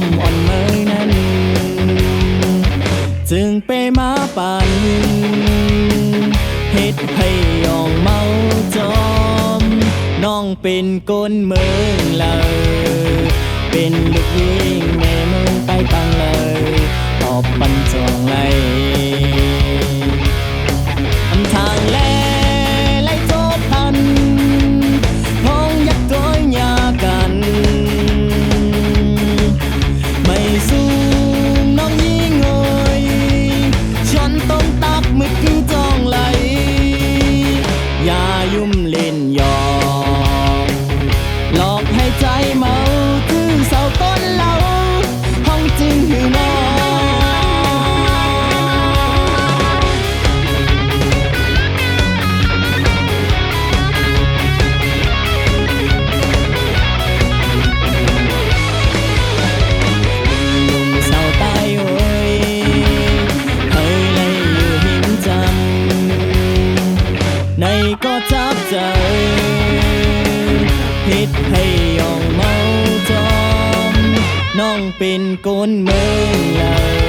มอ่อนเมยนั้นจึงไปมาปันเฮ็ดให้ยองเมาจอมน้องเป็นก้นเมืองเลยเป็นลูกยิงแม่เมืองไปตังเลยตอบปันจองไหลอันทางแลไล่โจพันน้องยักก้อยยากันไม่สูงน้องยิ่งเอ่ยฉันต้องตักมือคือจองไหลอย่ายุ่มเล่นยอหลอกให้ใจเมาคือเสาต้นเหลาห้องจึงหือนอในก็จับใจพิษให้ยองเมาจอมน้องเป็นก้นเมืองเลย